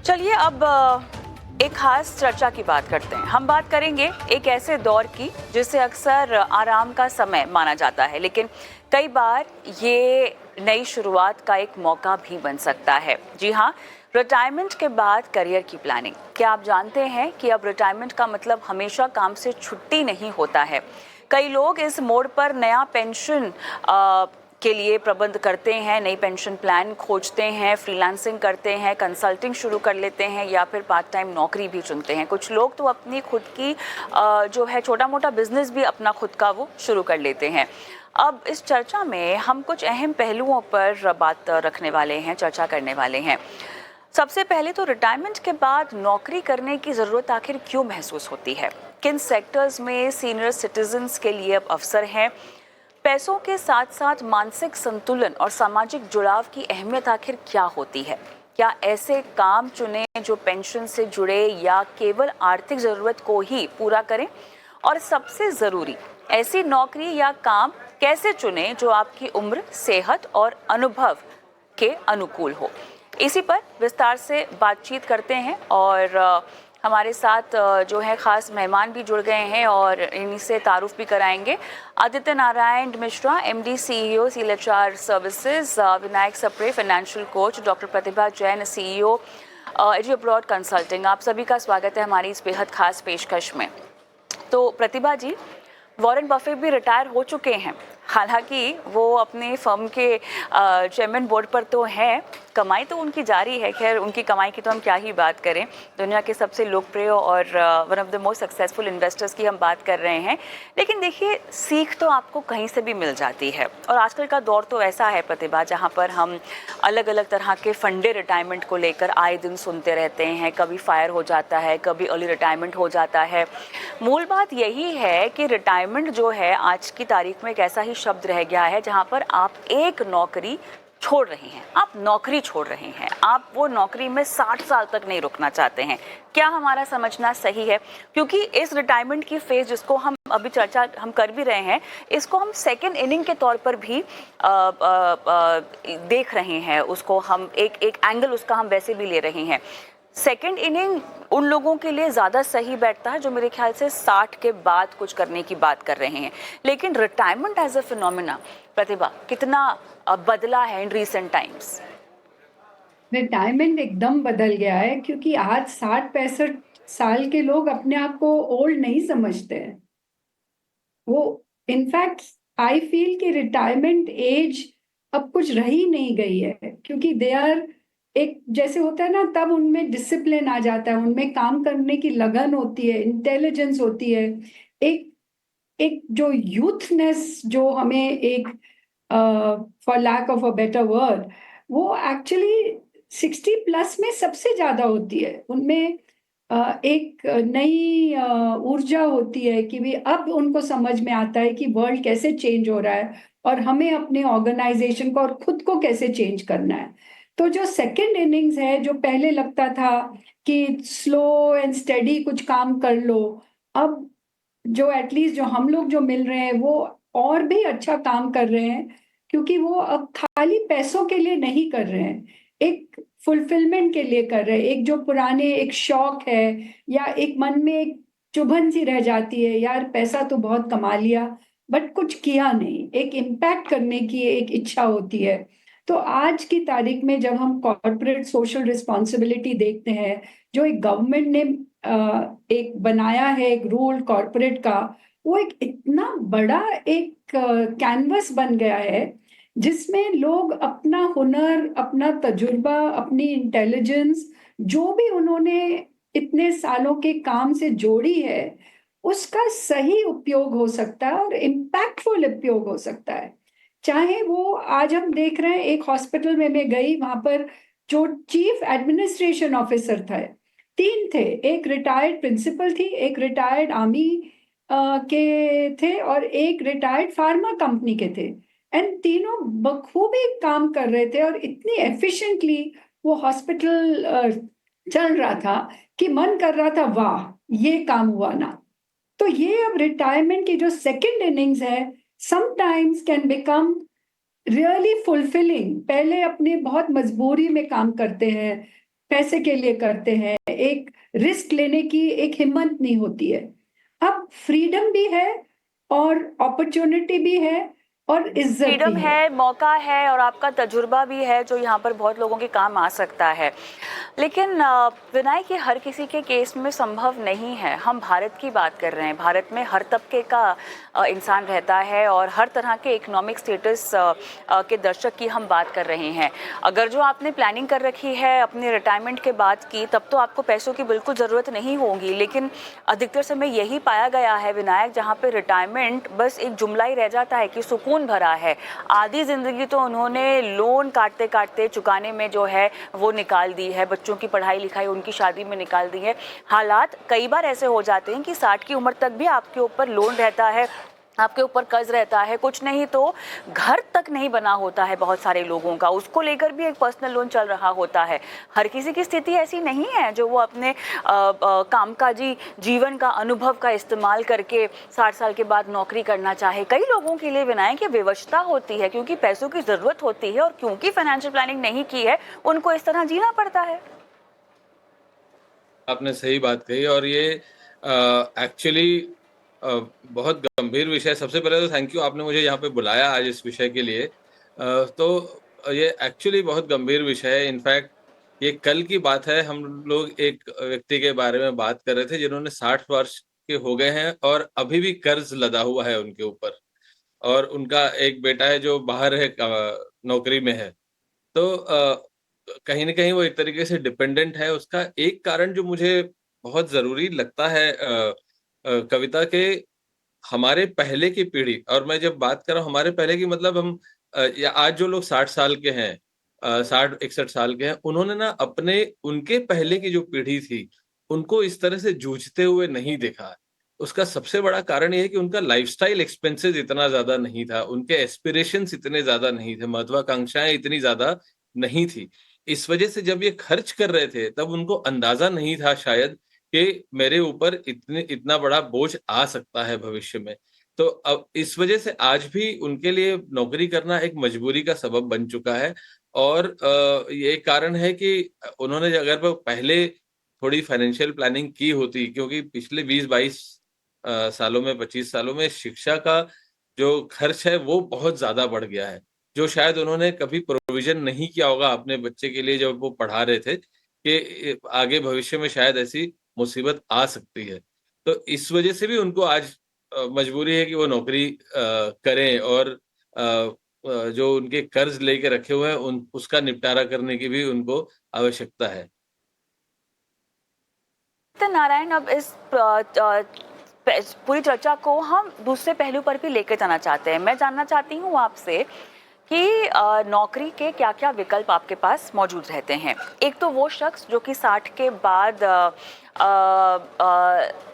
चलिए अब एक खास चर्चा की बात करते हैं। हम बात करेंगे एक ऐसे दौर की जिसे अक्सर आराम का समय माना जाता है, लेकिन कई बार ये नई शुरुआत का एक मौका भी बन सकता है। जी हाँ, रिटायरमेंट के बाद करियर की प्लानिंग। क्या आप जानते हैं कि अब रिटायरमेंट का मतलब हमेशा काम से छुट्टी नहीं होता है। कई लोग इस मोड़ पर नया पेंशन के लिए प्रबंध करते हैं, नई पेंशन प्लान खोजते हैं, फ्रीलांसिंग करते हैं, कंसल्टिंग शुरू कर लेते हैं या फिर पार्ट टाइम नौकरी भी चुनते हैं। कुछ लोग तो अपनी खुद की जो है छोटा मोटा बिजनेस भी अपना खुद का वो शुरू कर लेते हैं। अब इस चर्चा में हम कुछ अहम पहलुओं पर बात रखने वाले हैं, चर्चा करने वाले हैं। सबसे पहले तो रिटायरमेंट के बाद नौकरी करने की ज़रूरत आखिर क्यों महसूस होती है, किन सेक्टर्स में सीनियर सिटीजन्स के लिए अब अवसर हैं, पैसों के साथ साथ मानसिक संतुलन और सामाजिक जुड़ाव की अहमियत आखिर क्या होती है। क्या ऐसे काम चुने जो पेंशन से जुड़े या केवल आर्थिक ज़रूरत को ही पूरा करें, और सबसे ज़रूरी, ऐसी नौकरी या काम कैसे चुने जो आपकी उम्र, सेहत और अनुभव के अनुकूल हो। इसी पर विस्तार से बातचीत करते हैं और हमारे साथ जो है ख़ास मेहमान भी जुड़ गए हैं और इन्हीं से तारुफ भी कराएंगे। Aditya Narayan Mishra, MD CEO CLHR services, Vinayak Sapre, financial coach, doctor Pratibha Jain, CEO edu abroad consulting. आप सभी का स्वागत है हमारी इस बेहद खास पेशकश में। तो प्रतिभा जी, वॉरेन बफेट भी रिटायर हो चुके हैं, हालांकि वो अपने फर्म के चेयरमैन बोर्ड पर तो हैं, कमाई तो उनकी जारी है। खैर, उनकी कमाई की तो हम क्या ही बात करें, दुनिया के सबसे लोकप्रिय और one of the most successful investors की हम बात कर रहे हैं। लेकिन देखिए, सीख तो आपको कहीं से भी मिल जाती है और आजकल का दौर तो ऐसा है प्रतिभा, जहाँ पर हम अलग अलग तरह के फंडे रिटायरमेंट को लेकर आए दिन सुनते रहते हैं। कभी फायर हो जाता है, कभी अर्ली रिटायरमेंट हो जाता है। मूल बात यही है कि रिटायरमेंट जो है आज की तारीख में एक ऐसा ही शब्द रह गया है जहाँ पर आप एक नौकरी छोड़ रहे हैं, आप नौकरी छोड़ रहे हैं, आप वो नौकरी में 60 साल तक नहीं रुकना चाहते हैं। क्या हमारा समझना सही है? क्योंकि इस रिटायरमेंट की फेज जिसको हम अभी चर्चा हम कर भी रहे हैं, इसको हम सेकेंड इनिंग के तौर पर भी देख रहे हैं। उसको हम एक एंगल उसका हम वैसे भी ले रहे हैं। सेकेंड इनिंग उन लोगों के लिए ज़्यादा सही बैठता है जो मेरे ख्याल से 60 के बाद कुछ करने की बात कर रहे हैं। लेकिन रिटायरमेंट एज अ फिनोमिना, प्रतिभा, कितना बदला है इन रीसेंट टाइम्स? रिटायरमेंट एकदम बदल गया है क्योंकि आज 60-65 साल के लोग अपने आप को ओल्ड नहीं समझते हैं। वो इनफैक्ट आई फील कि रिटायरमेंट एज अब कुछ रही नहीं गई है, क्योंकि दे आर एक जैसे होता है ना, तब उनमें डिसिप्लिन आ जाता है, उनमें काम करने की लगन होती है, इंटेलिजेंस होती है, एक एक जो यूथनेस जो हमें एक for lack of a better word, वो एक्चुअली 60 प्लस में सबसे ज्यादा होती है। उनमें एक नई ऊर्जा होती है कि भी अब उनको समझ में आता है कि वर्ल्ड कैसे चेंज हो रहा है और हमें अपने ऑर्गेनाइजेशन को और खुद को कैसे चेंज करना है। तो जो सेकंड इनिंग्स है, जो पहले लगता था कि स्लो एंड स्टेडी कुछ काम कर लो, अब जो एटलीस्ट जो हम लोग जो मिल रहे हैं वो और भी अच्छा काम कर रहे हैं, क्योंकि वो अब खाली पैसों के लिए नहीं कर रहे हैं, एक फुलफिलमेंट के लिए कर रहे हैं। एक जो पुराने एक शौक है या एक मन में एक चुभन सी रह जाती है, यार पैसा तो बहुत कमा लिया बट कुछ किया नहीं, एक इम्पैक्ट करने की एक इच्छा होती है। तो आज की तारीख में जब हम कॉर्पोरेट सोशल रिस्पॉन्सिबिलिटी देखते हैं, जो एक गवर्नमेंट ने एक बनाया है, एक रूल कॉर्पोरेट का, वो एक इतना बड़ा एक कैनवस बन गया है जिसमें लोग अपना हुनर, अपना तजुर्बा, अपनी इंटेलिजेंस, जो भी उन्होंने इतने सालों के काम से जोड़ी है, उसका सही उपयोग हो सकता है और इम्पैक्टफुल उपयोग हो सकता है। चाहे वो आज हम देख रहे हैं, एक हॉस्पिटल में मैं गई, वहां पर जो चीफ एडमिनिस्ट्रेशन ऑफिसर था, तीन थे, एक रिटायर्ड प्रिंसिपल थी, एक रिटायर्ड आर्मी के थे और एक रिटायर्ड फार्मा कंपनी के थे। एंड तीनों बखूबी काम कर रहे थे और इतनी एफिशिएंटली वो हॉस्पिटल चल रहा था कि मन कर रहा था वाह, ये काम हुआ ना। तो ये अब रिटायरमेंट की जो सेकंड इनिंग्स है, sometimes can become really fulfilling. पहले अपने बहुत मजबूरी में काम करते हैं, पैसे के लिए करते हैं, एक रिस्क लेने की एक हिम्मत नहीं होती है। अब फ्रीडम भी है और अपॉर्चुनिटी भी है और इज्जत भी फ्रीडम है। है, मौका है और आपका तजुर्बा भी है जो यहाँ पर बहुत लोगों के काम आ सकता है। लेकिन विनायक, ये हर किसी के केस में संभव नहीं है। हम भारत की बात कर रहे हैं, भारत में हर तबके का इंसान रहता है और हर तरह के इकोनॉमिक स्टेटस के दर्शक की हम बात कर रहे हैं। अगर जो आपने प्लानिंग कर रखी है अपने रिटायरमेंट के बाद की, तब तो आपको पैसों की बिल्कुल ज़रूरत नहीं होगी। लेकिन अधिकतर समय यही पाया गया है विनायक, जहाँ पे रिटायरमेंट बस एक जुमला ही रह जाता है कि सुकून भरा है। आधी ज़िंदगी तो उन्होंने लोन काटते काटते चुकाने में जो है वो निकाल दी है, बच्चों की पढ़ाई लिखाई, उनकी शादी में निकाल दी है। हालात कई बार ऐसे हो जाते हैं कि 60 की उम्र तक भी आपके ऊपर लोन रहता है, आपके ऊपर कर्ज रहता है, कुछ नहीं तो घर तक नहीं बना होता है बहुत सारे लोगों का, उसको लेकर भी एक पर्सनल लोन चल रहा होता है। हर किसी की स्थिति ऐसी नहीं है जो वो अपने कामकाजी जीवन का अनुभव का इस्तेमाल करके 60 साल के बाद नौकरी करना चाहे। कई लोगों के लिए विनायक ये विवशता होती है क्योंकि पैसों की ज़रूरत होती है और क्योंकि फाइनेंशियल प्लानिंग नहीं की है उनको इस तरह जीना पड़ता है। आपने सही बात कही और ये एक्चुअली बहुत गंभीर विषय है। सबसे पहले तो थैंक यू, आपने मुझे यहाँ पे बुलाया आज इस विषय के लिए। तो ये एक्चुअली बहुत गंभीर विषय है। इनफैक्ट ये कल की बात है, हम लोग एक व्यक्ति के बारे में बात कर रहे थे जिन्होंने 60 वर्ष के हो गए हैं और अभी भी कर्ज लदा हुआ है उनके ऊपर, और उनका एक बेटा है जो बाहर है, नौकरी में है। तो कहीं न कहीं वो एक तरीके से डिपेंडेंट है। उसका एक कारण जो मुझे बहुत ज़रूरी लगता है कविता के, हमारे पहले की पीढ़ी, और मैं जब बात कर रहा हूँ हमारे पहले की मतलब हम या आज जो लोग 60 साल के हैं, 60-61 साल के हैं, उन्होंने ना अपने उनके पहले की जो पीढ़ी थी, उनको इस तरह से जूझते हुए नहीं देखा। उसका सबसे बड़ा कारण ये है कि उनका लाइफ़स्टाइल एक्सपेंसेस इतना ज़्यादा नहीं था, उनके एस्पिरेशंस इतने ज़्यादा नहीं थे, महत्वाकांक्षाएँ इतनी ज़्यादा नहीं थी। इस वजह से जब ये खर्च कर रहे थे, तब उनको अंदाज़ा नहीं था शायद कि मेरे ऊपर इतना बड़ा बोझ आ सकता है भविष्य में। तो अब इस वजह से आज भी उनके लिए नौकरी करना एक मजबूरी का सबब बन चुका है। और ये कारण है कि उन्होंने अगर वो पहले थोड़ी फाइनेंशियल प्लानिंग की होती, क्योंकि पिछले 20-22 सालों में, 25 सालों में शिक्षा का जो खर्च है वो बहुत ज़्यादा बढ़ गया है, जो शायद उन्होंने कभी प्रोविज़न नहीं किया होगा अपने बच्चे के लिए जब वो पढ़ा रहे थे, कि आगे भविष्य में शायद ऐसी मुसीबत आ सकती है। तो इस वजह से भी उनको आज मजबूरी है कि वो नौकरी करें, और जो उनके कर्ज लेके रखे हुए हैं उन उसका निपटारा करने की भी उनको आवश्यकता है। तो नारायण, अब इस पूरी चर्चा को हम दूसरे पहलू पर भी लेकर जाना चाहते हैं। मैं जानना चाहती हूँ आपसे कि नौकरी के क्या-क्या विकल्प आपके पास मौजूद रहते हैं। एक तो वो शख्स जो कि 60 के बाद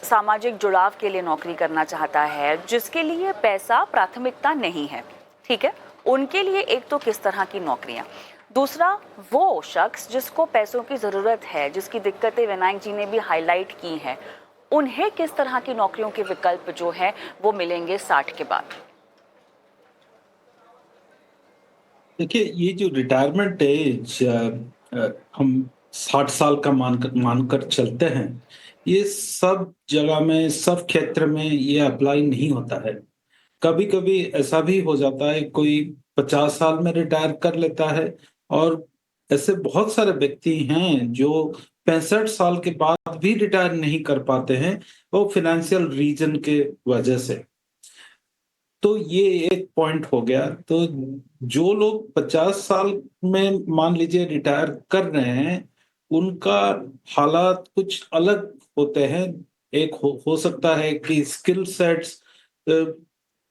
सामाजिक जुड़ाव के लिए नौकरी करना चाहता है, जिसके लिए पैसा प्राथमिकता नहीं है, ठीक है? उनके लिए एक तो किस तरह की नौकरियाँ। दूसरा वो शख्स जिसको पैसों की ज़रूरत है, जिसकी दिक्कतें विनायक जी ने भी हाईलाइट की हैं, उन्हें किस तरह की नौकरियों के विकल्प जो हैं वो मिलेंगे 60 के बाद? देखिए, ये जो रिटायरमेंट एज हम 60 साल का मानकर चलते हैं, ये सब जगह में, सब क्षेत्र में ये अप्लाई नहीं होता है। कभी-कभी ऐसा भी हो जाता है, कोई 50 साल में रिटायर कर लेता है, और ऐसे बहुत सारे व्यक्ति हैं जो 65 साल के बाद भी रिटायर नहीं कर पाते हैं, वो फाइनेंशियल रीज़न के वजह से। तो ये एक पॉइंट हो गया। तो जो लोग 50 साल में मान लीजिए रिटायर कर रहे हैं, उनका हालात कुछ अलग होते हैं। एक हो सकता है कि स्किल सेट्स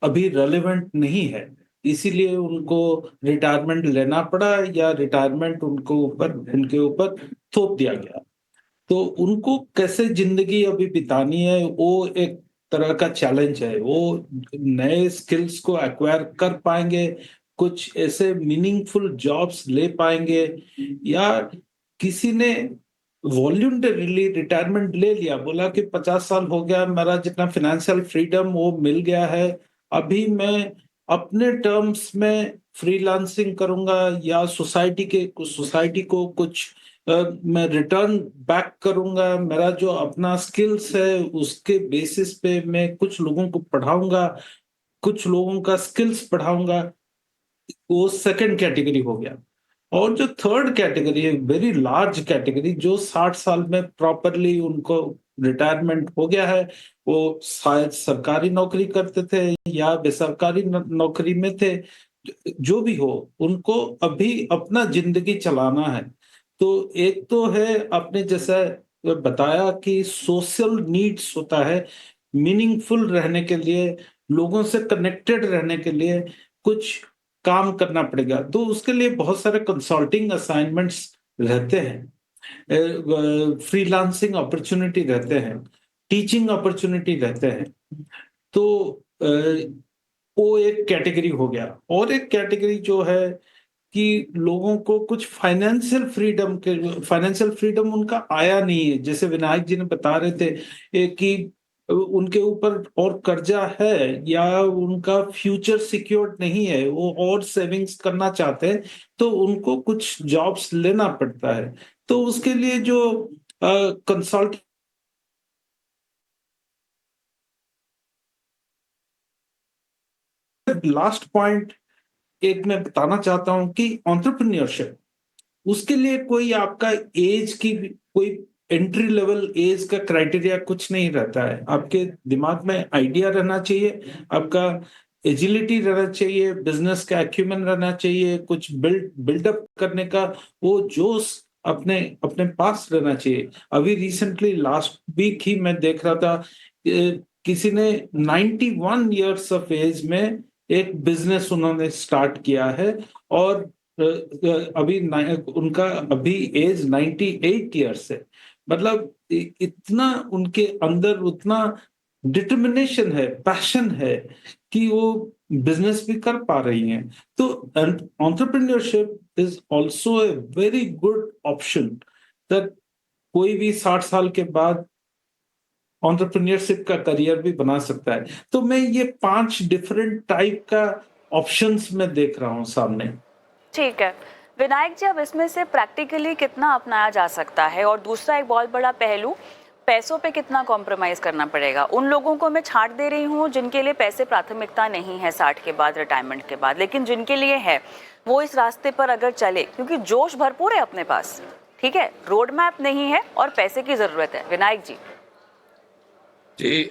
अभी रेलेवेंट नहीं है, इसीलिए उनको रिटायरमेंट लेना पड़ा, या रिटायरमेंट उनके ऊपर थोप दिया गया। तो उनको कैसे ज़िंदगी अभी बितानी है, वो एक तरह का चैलेंज है। वो नए स्किल्स को एक्वायर कर पाएँगे, कुछ ऐसे मीनिंगफुल जॉब्स ले पाएँगे, या किसी ने वॉलंटरीली रिटायरमेंट ले लिया, बोला कि 50 साल हो गया, मेरा जितना फाइनेंशियल फ्रीडम वो मिल गया है, अभी मैं अपने टर्म्स में फ्रीलांसिंग करूँगा, या सोसाइटी को कुछ मैं रिटर्न बैक करूंगा, मेरा जो अपना स्किल्स है उसके बेसिस पे मैं कुछ लोगों को पढ़ाऊंगा, कुछ लोगों का स्किल्स पढ़ाऊंगा, वो सेकंड कैटेगरी हो गया। और जो थर्ड कैटेगरी है, वेरी लार्ज कैटेगरी, जो 60 साल में प्रॉपरली उनको रिटायरमेंट हो गया है, वो शायद सरकारी नौकरी करते थे या बेसरकारी नौकरी में थे, जो भी हो, उनको अभी अपना जिंदगी चलाना है। तो एक तो है आपने जैसा बताया कि सोशल नीड्स होता है, मीनिंगफुल रहने के लिए, लोगों से कनेक्टेड रहने के लिए कुछ काम करना पड़ेगा, तो उसके लिए बहुत सारे कंसल्टिंग असाइनमेंट्स रहते हैं, फ्रीलांसिंग अपॉर्चुनिटी रहते हैं, टीचिंग अपॉर्चुनिटी रहते हैं। तो वो एक कैटेगरी हो गया। और एक कैटेगरी जो है कि लोगों को कुछ फाइनेंशियल फ्रीडम उनका आया नहीं है, जैसे विनायक जी ने बता रहे थे कि उनके ऊपर और कर्जा है या उनका फ्यूचर सिक्योर्ड नहीं है, वो और सेविंग्स करना चाहते हैं, तो उनको कुछ जॉब्स लेना पड़ता है। तो उसके लिए जो कंसल्ट लास्ट पॉइंट एक मैं बताना चाहता हूं कि एंटरप्रेन्योरशिप, उसके लिए कोई आपका एज की कोई एंट्री लेवल एज का क्राइटेरिया कुछ नहीं रहता है। आपके दिमाग में आइडिया रहना चाहिए, आपका एजिलिटी रहना चाहिए, बिजनेस का एक्यूमेन रहना चाहिए, कुछ बिल्डअप करने का वो जोश अपने अपने पास रहना चाहिए। अभी रिसेंटली लास्ट वीक ही मैं देख रहा था, किसी ने 91 इयर्स ऑफ एज में एक बिजनेस उन्होंने स्टार्ट किया है, और अभी उनका अभी एज 98 ईयर्स है। मतलब इतना उनके अंदर उतना डिटर्मिनेशन है, पैशन है कि वो बिजनेस भी कर पा रही हैं। तो entrepreneurship is also a very good option, that कोई भी 60 साल के बाद एंटरप्रेन्योरशिप का करियर भी बना सकता है। तो मैं ये 5 डिफरेंट टाइप का ऑप्शंस में देख रहा हूँ सामने। ठीक है विनायक जी, अब इसमें से प्रैक्टिकली कितना अपनाया जा सकता है, और दूसरा एक बहुत बड़ा पहलू, पैसों पे कितना कॉम्प्रोमाइज करना पड़ेगा? उन लोगों को मैं छाट दे रही हूँ जिनके लिए पैसे प्राथमिकता नहीं है 60 के बाद, रिटायरमेंट के बाद, लेकिन जिनके लिए है वो इस रास्ते पर अगर चले, क्योंकि जोश भरपूर है अपने पास, ठीक है, रोड मैप नहीं है और पैसे की जरूरत है। विनायक जी। जी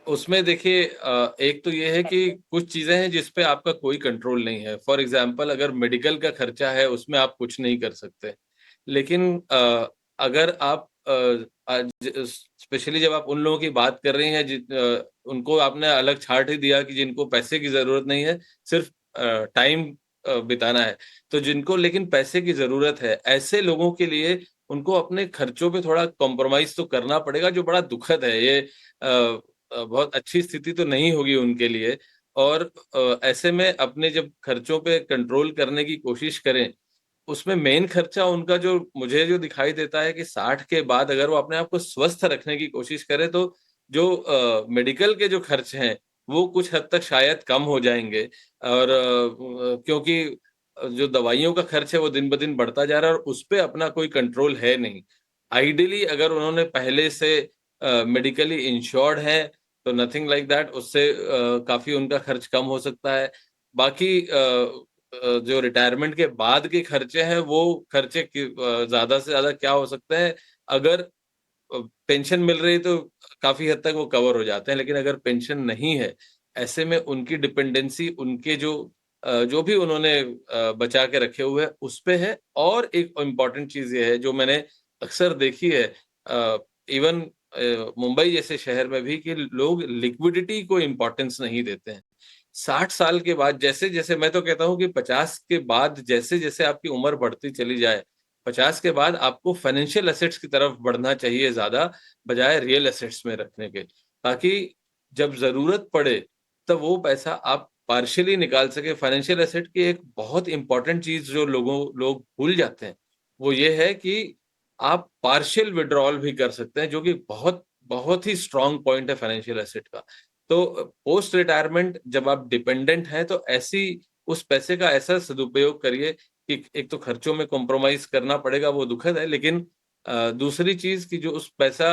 उसमें देखिए, एक तो ये है कि कुछ चीजें हैं जिस पे आपका कोई कंट्रोल नहीं है। फॉर एग्जांपल, अगर मेडिकल का खर्चा है उसमें आप कुछ नहीं कर सकते, लेकिन अगर आप स्पेशली जब आप उन लोगों की बात कर रही हैं उनको आपने अलग छाट ही दिया कि जिनको पैसे की जरूरत नहीं है, सिर्फ टाइम बिताना है, तो जिनको लेकिन पैसे की जरूरत है, ऐसे लोगों के लिए उनको अपने खर्चों पे थोड़ा कॉम्प्रोमाइज तो करना पड़ेगा, जो बड़ा दुखद है। ये बहुत अच्छी स्थिति तो नहीं होगी उनके लिए। और ऐसे में अपने जब खर्चों पे कंट्रोल करने की कोशिश करें, उसमें मेन खर्चा उनका जो मुझे जो दिखाई देता है कि 60 के बाद अगर वो अपने आप को स्वस्थ रखने की कोशिश करें, तो जो मेडिकल के जो खर्च हैं वो कुछ हद तक शायद कम हो जाएंगे। और क्योंकि जो दवाइयों का खर्च है वो दिन ब दिन बढ़ता जा रहा है और उस पे अपना कोई कंट्रोल है नहीं। आइडियली अगर उन्होंने पहले से मेडिकली इंश्योर्ड है तो नथिंग लाइक दैट, उससे काफी उनका खर्च कम हो सकता है। बाकी जो रिटायरमेंट के बाद के खर्चे हैं वो खर्चे ज्यादा से ज्यादा क्या हो सकते हैं, अगर पेंशन मिल रही तो काफी हद तक वो कवर हो जाते हैं, लेकिन अगर पेंशन नहीं है, ऐसे में उनकी डिपेंडेंसी उनके जो भी उन्होंने बचा के रखे हुए हैं उस पे है। और एक इम्पॉर्टेंट चीज ये है जो मैंने अक्सर देखी है, इवन मुंबई जैसे शहर में भी, कि लोग लिक्विडिटी को इम्पोर्टेंस नहीं देते हैं। 60 साल के बाद जैसे जैसे, मैं तो कहता हूँ कि 50 के बाद जैसे जैसे आपकी उम्र बढ़ती चली जाए, 50 के बाद आपको फाइनेंशियल एसेट्स की तरफ बढ़ना चाहिए ज्यादा, बजाय रियल एसेट्स में रखने के, ताकि जब जरूरत पड़े तब वो पैसा आप पार्शियली निकाल सके। फाइनेंशियल एसेट की एक बहुत इंपॉर्टेंट चीज जो लोग भूल जाते हैं, वो ये है कि आप पार्शियल विड्रॉल भी कर सकते हैं, जो कि बहुत बहुत ही स्ट्रांग पॉइंट है फाइनेंशियल एसेट का। तो पोस्ट रिटायरमेंट जब आप डिपेंडेंट हैं तो ऐसी उस पैसे का ऐसा सदुपयोग करिए कि एक तो खर्चों में कॉम्प्रोमाइज करना पड़ेगा, वो दुखद है, लेकिन दूसरी चीज कि जो उस पैसा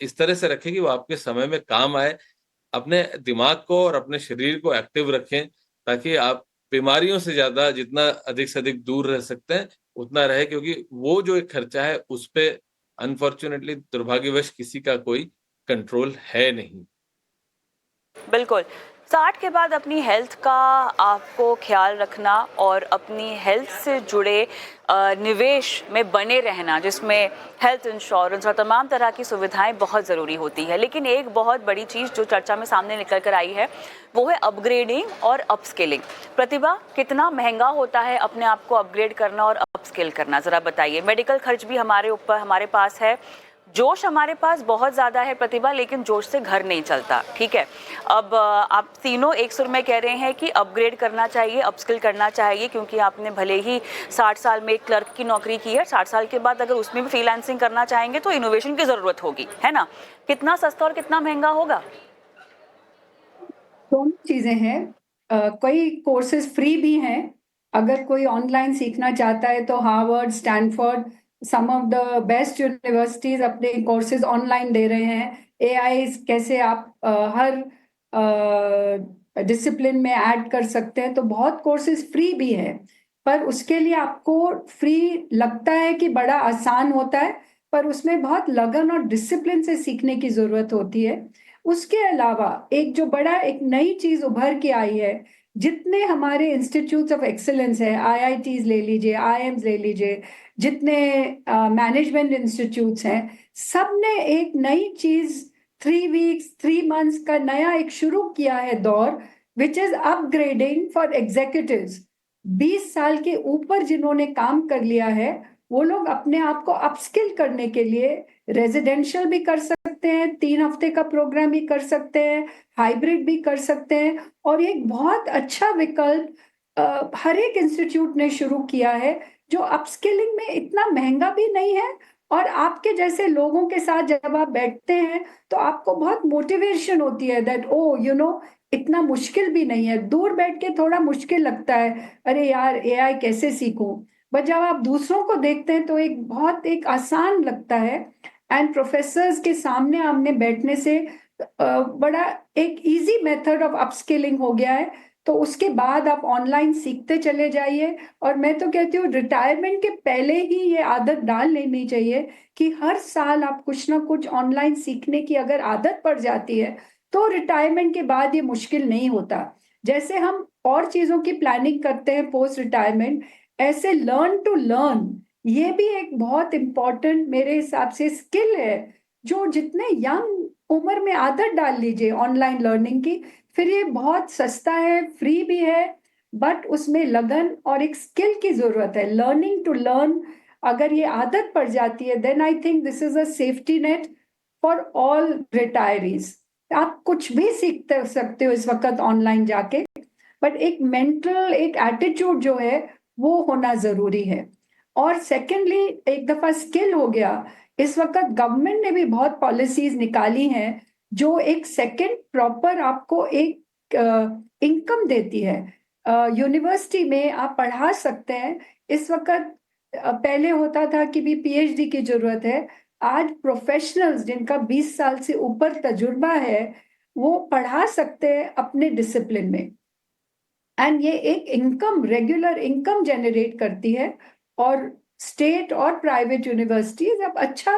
इस तरह से रखें कि वो आपके समय में काम आए, अपने दिमाग को और अपने शरीर को एक्टिव रखें, ताकि आप बीमारियों से ज्यादा जितना अधिक से अधिक दूर रह सकते हैं उतना रहे, क्योंकि वो जो एक खर्चा है उस पे अनफॉर्चुनेटली दुर्भाग्यवश किसी का कोई कंट्रोल है नहीं। बिल्कुल। 60 के बाद अपनी हेल्थ का आपको ख़्याल रखना और अपनी हेल्थ से जुड़े निवेश में बने रहना, जिसमें हेल्थ इंश्योरेंस और तमाम तरह की सुविधाएं बहुत ज़रूरी होती है। लेकिन एक बहुत बड़ी चीज़ जो चर्चा में सामने निकल कर आई है, वो है अपग्रेडिंग और अपस्किलिंग। प्रतिभा, कितना महंगा होता है अपने आप को अपग्रेड करना और अपस्किल करना, ज़रा बताइए। मेडिकल खर्च भी हमारे पास है, जोश हमारे पास बहुत ज़्यादा है प्रतिभा, लेकिन जोश से घर नहीं चलता। ठीक है, अब आप तीनों एक सुर में कह रहे हैं कि अपग्रेड करना चाहिए, अपस्किल करना चाहिए, क्योंकि आपने भले ही 60 साल में एक क्लर्क की नौकरी की है, 60 साल के बाद अगर उसमें भी फ्रीलांसिंग करना चाहेंगे तो इनोवेशन की ज़रूरत होगी, है ना? कितना सस्ता और कितना महंगा होगा? दोनों चीजें हैं। कई कोर्सेज फ्री भी हैं। अगर कोई ऑनलाइन सीखना चाहता है तो Harvard, Stanford, some of the best universities अपने कोर्सेज ऑनलाइन दे रहे हैं। एआई कैसे आप हर डिसिप्लिन में ऐड कर सकते हैं, तो बहुत कोर्सेज फ्री भी है। पर उसके लिए आपको फ्री लगता है कि बड़ा आसान होता है, पर उसमें बहुत लगन और डिसिप्लिन से सीखने की जरूरत होती है। उसके अलावा एक जो बड़ा एक नई चीज उभर के आई है, जितने हमारे इंस्टीट्यूट्स ऑफ एक्सीलेंस है, आईआईटीज ले लीजिए, आईएम्स ले लीजिए, जितने मैनेजमेंट इंस्टीट्यूट्स हैं, सब ने एक नई चीज 3 वीक्स 3 मंथ्स का नया एक शुरू किया है दौर, which is upgrading for executives. 20 साल के ऊपर जिन्होंने काम कर लिया है, वो लोग अपने आप को अपस्किल करने के लिए रेजिडेंशियल भी कर सकते हैं, 3 हफ्ते का प्रोग्राम भी कर सकते हैं, हाइब्रिड भी कर सकते हैं। और एक बहुत अच्छा विकल्प हर एक इंस्टीट्यूट ने शुरू किया है, जो अपस्किलिंग में इतना महंगा भी नहीं है, और आपके जैसे लोगों के साथ जब आप बैठते हैं तो आपको बहुत मोटिवेशन होती है दैट ओ यू नो इतना मुश्किल भी नहीं है। दूर बैठ के थोड़ा मुश्किल लगता है, अरे यार एआई कैसे सीखूं, बट जब आप दूसरों को देखते हैं तो एक बहुत एक आसान लगता है। एंड प्रोफेसर्स के सामने आमने बैठने से बड़ा एक इजी मेथड ऑफ अपस्किलिंग हो गया है। तो उसके बाद आप ऑनलाइन सीखते चले जाइए। और मैं तो कहती हूँ रिटायरमेंट के पहले ही ये आदत डाल लेनी चाहिए कि हर साल आप कुछ ना कुछ ऑनलाइन सीखने की अगर आदत पड़ जाती है तो रिटायरमेंट के बाद ये मुश्किल नहीं होता। जैसे हम और चीजों की प्लानिंग करते हैं पोस्ट रिटायरमेंट, ऐसे लर्न टू लर्न ये भी एक बहुत इंपॉर्टेंट मेरे हिसाब से स्किल है, जो जितने यंग उम्र में आदत डाल लीजिए ऑनलाइन लर्निंग की, फिर ये बहुत सस्ता है, फ्री भी है, बट उसमें लगन और एक स्किल की जरूरत है, लर्निंग टू लर्न। अगर ये आदत पड़ जाती है then I think this is a safety net for all retirees. आप कुछ भी सीख सकते हो इस वक्त ऑनलाइन जाके, बट एक मेंटल एक एटीट्यूड जो है वो होना जरूरी है। और सेकेंडली एक दफा स्किल हो गया, इस वक्त गवर्नमेंट ने भी बहुत पॉलिसीज निकाली हैं जो एक सेकेंड प्रॉपर आपको एक इनकम देती है। यूनिवर्सिटी में आप पढ़ा सकते हैं इस वक्त। पहले होता था कि भी पीएचडी की जरूरत है, आज प्रोफेशनल्स जिनका 20 साल से ऊपर तजुर्बा है वो पढ़ा सकते हैं अपने डिसिप्लिन में, एंड ये एक इनकम रेगुलर इनकम जनरेट करती है। और स्टेट और प्राइवेट यूनिवर्सिटीज अब अच्छा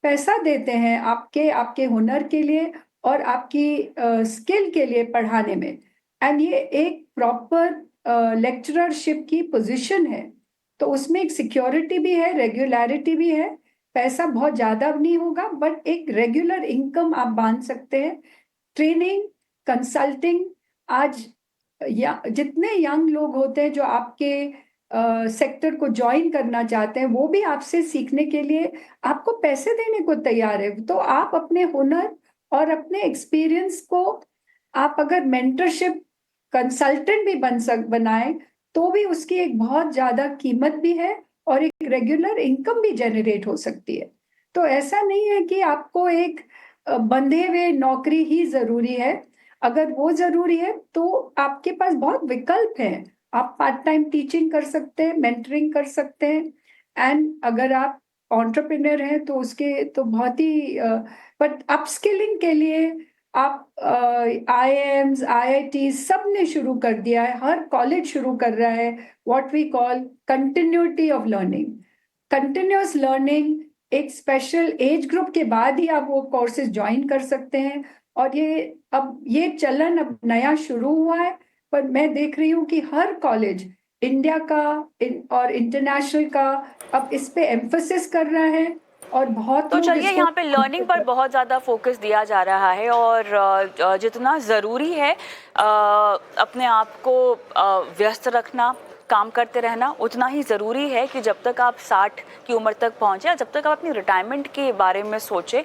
पैसा देते हैं आपके आपके हुनर के लिए और आपकी स्किल के लिए पढ़ाने में। एंड ये एक प्रॉपर लेक्चररशिप की पोजीशन है, तो उसमें एक सिक्योरिटी भी है, रेगुलरिटी भी है। पैसा बहुत ज्यादा नहीं होगा, बट एक रेगुलर इनकम आप बांध सकते हैं। ट्रेनिंग, कंसल्टिंग, आज या जितने यंग लोग होते हैं जो आपके सेक्टर को ज्वाइन करना चाहते हैं, वो भी आपसे सीखने के लिए आपको पैसे देने को तैयार है। तो आप अपने हुनर और अपने एक्सपीरियंस को आप अगर मेंटरशिप कंसल्टेंट भी बनाए तो भी उसकी एक बहुत ज्यादा कीमत भी है और एक रेगुलर इनकम भी जनरेट हो सकती है। तो ऐसा नहीं है कि आपको एक बंधे हुए नौकरी ही जरूरी है। अगर वो जरूरी है तो आपके पास बहुत विकल्प हैं। आप पार्ट टाइम टीचिंग कर सकते हैं, मेंटरिंग कर सकते हैं, एंड अगर आप एंटरप्रेन्योर हैं तो उसके तो बहुत ही बट अपस्किलिंग के लिए आप आईआईएम्स, आईआईटीज सब ने शुरू कर दिया है, हर कॉलेज शुरू कर रहा है what we call continuity of learning. Continuous learning एक स्पेशल एज ग्रुप के बाद ही आप वो कोर्सेज ज्वाइन कर सकते हैं, और ये चलन अब नया शुरू हुआ है, पर मैं देख रही हूँ कि हर कॉलेज इंडिया का और इंटरनेशनल का अब इस पे एम्फोसिस कर रहा है, और बहुत तो लोग चलिए इसको यहाँ पे लर्निंग पर बहुत ज़्यादा फोकस दिया जा रहा है, और जितना ज़रूरी है अपने आप को व्यस्त रखना, काम करते रहना, उतना ही ज़रूरी है कि जब तक आप 60 की उम्र तक पहुँचे, जब तक आप अपनी रिटायरमेंट के बारे में सोचें,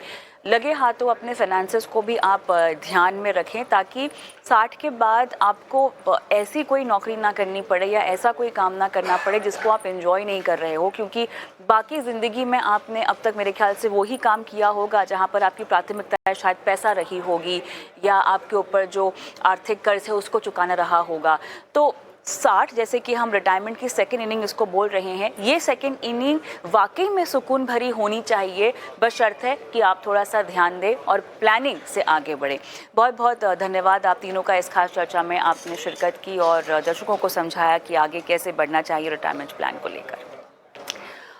लगे हाथों अपने फाइनेंसेस को भी आप ध्यान में रखें, ताकि 60 के बाद आपको ऐसी कोई नौकरी ना करनी पड़े या ऐसा कोई काम ना करना पड़े जिसको आप एंजॉय नहीं कर रहे हो, क्योंकि बाकी ज़िंदगी में आपने अब तक मेरे ख्याल से वही काम किया होगा जहाँ पर आपकी प्राथमिकता शायद पैसा रही होगी, या आपके ऊपर जो आर्थिक कर्ज है उसको चुकाना रहा होगा। तो 60 जैसे कि हम रिटायरमेंट की सेकेंड इनिंग इसको बोल रहे हैं, ये सेकेंड इनिंग वाकई में सुकून भरी होनी चाहिए, बशर्त है कि आप थोड़ा सा ध्यान दें और प्लानिंग से आगे बढ़ें। बहुत बहुत धन्यवाद आप तीनों का इस खास चर्चा में आपने शिरकत की और दर्शकों को समझाया कि आगे कैसे बढ़ना चाहिए रिटायरमेंट प्लान को लेकर।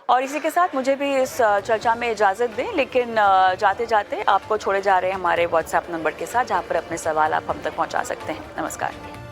और इसी के साथ मुझे भी इस चर्चा में इजाज़त दें, लेकिन जाते जाते आपको छोड़े जा रहे हैं हमारे व्हाट्सएप नंबर के साथ, जहाँ पर अपने सवाल आप हम तक पहुँचा सकते हैं। नमस्कार।